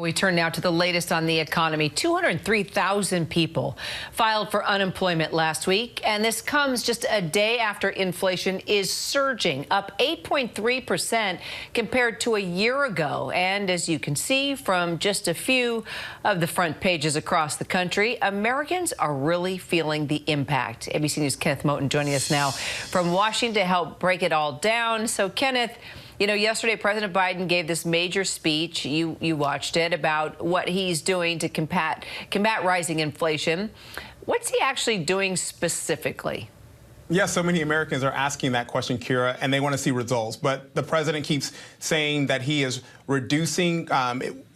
We turn now to the latest on the economy. 203,000 people filed for unemployment last week, and this comes just a day after inflation is surging, up 8.3% compared to a year ago. And as you can see from just a few of the front pages across the country, Americans are really feeling the impact. ABC News' Kenneth Moten joining us now from Washington to help break it all down. So, Kenneth, you know, yesterday President Biden gave this major speech, you watched it, about what he's doing to combat rising inflation. What's he actually doing specifically? Yeah, so many Americans are asking that question, Kira, and they want to see results. But the president keeps saying that he is reducing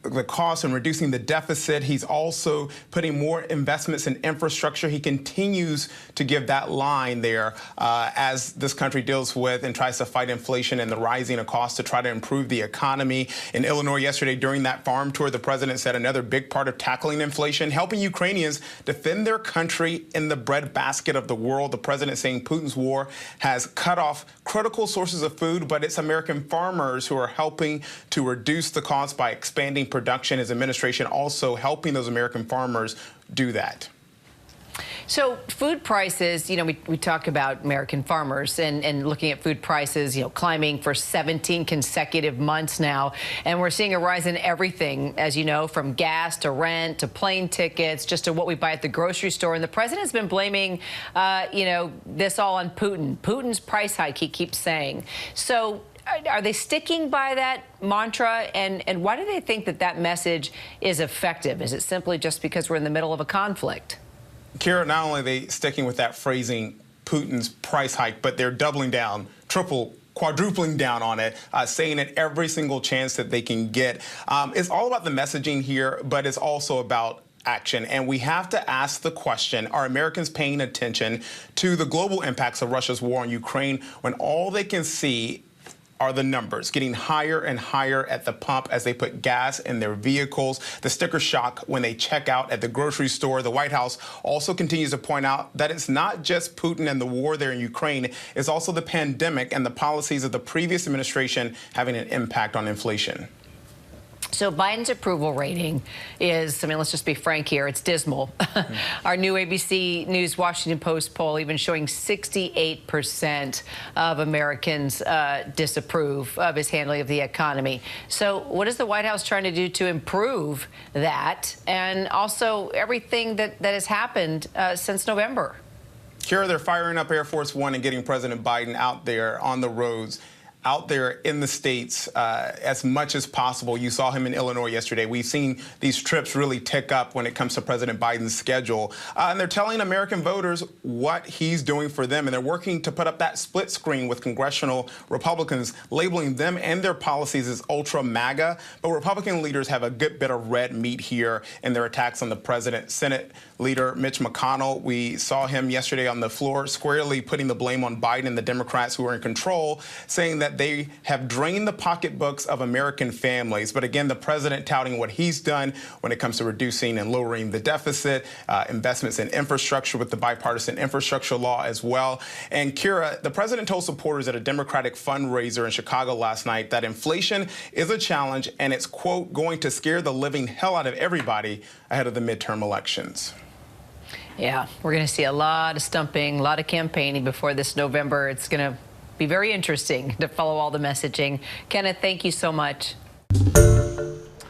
the cost and reducing the deficit. He's also putting more investments in infrastructure. He continues to give that line there as this country deals with and tries to fight inflation and the rising of costs to try to improve the economy. In Illinois yesterday during that farm tour, the president said another big part of tackling inflation, helping Ukrainians defend their country in the breadbasket of the world. The president saying Putin's war has cut off critical sources of food, but it's American farmers who are helping to reduce the cost by expanding production. His administration also helping those American farmers do that. So food prices, you know, we talk about American farmers and looking at food prices, you know, climbing for 17 consecutive months now. And we're seeing a rise in everything, as you know, from gas to rent to plane tickets, just to what we buy at the grocery store. And the president's been blaming, you know, this all on Putin. Putin's price hike, he keeps saying. So are they sticking by that mantra? And why do they think that that message is effective? Is it simply just because we're in the middle of a conflict? Kira, not only are they sticking with that phrasing, Putin's price hike, but they're doubling down, quadrupling down on it, saying it every single chance that they can get. It's all about the messaging here, but it's also about action. And we have to ask the question, are Americans paying attention to the global impacts of Russia's war on Ukraine when all they can see are the numbers getting higher and higher at the pump as they put gas in their vehicles, the sticker shock when they check out at the grocery store. The White House also continues to point out that it's not just Putin and the war there in Ukraine, it's also the pandemic and the policies of the previous administration having an impact on inflation. So Biden's approval rating is, I mean, let's just be frank here, it's dismal. Our new ABC News Washington Post poll even showing 68% of Americans disapprove of his handling of the economy. So what is the White House trying to do to improve that and also everything that has happened since November? Kira, they're firing up Air Force One and getting President Biden out there on the roads, out there in the states as much as possible. You saw him in Illinois yesterday. We've seen these trips really tick up when it comes to President Biden's schedule. And they're telling American voters what he's doing for them. And they're working to put up that split screen with congressional Republicans, labeling them and their policies as ultra MAGA. But Republican leaders have a good bit of red meat here in their attacks on the president. Senate Leader Mitch McConnell, we saw him yesterday on the floor squarely putting the blame on Biden and the Democrats who are in control, saying that they have drained the pocketbooks of American families. But again, the president touting what he's done when it comes to reducing and lowering the deficit, investments in infrastructure with the bipartisan infrastructure law as well. And Kira, the president told supporters at a Democratic fundraiser in Chicago last night that inflation is a challenge and it's, quote, going to scare the living hell out of everybody ahead of the midterm elections. Yeah, we're going to see a lot of stumping, a lot of campaigning before this November. It's going to be very interesting to follow all the messaging. Kenneth, thank you so much.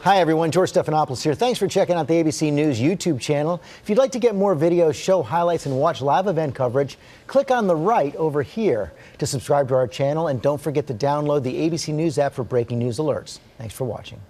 Hi, everyone. George Stephanopoulos here. Thanks for checking out the ABC News YouTube channel. If you'd like to get more videos, show highlights, and watch live event coverage, click on the right over here to subscribe to our channel. And don't forget to download the ABC News app for breaking news alerts. Thanks for watching.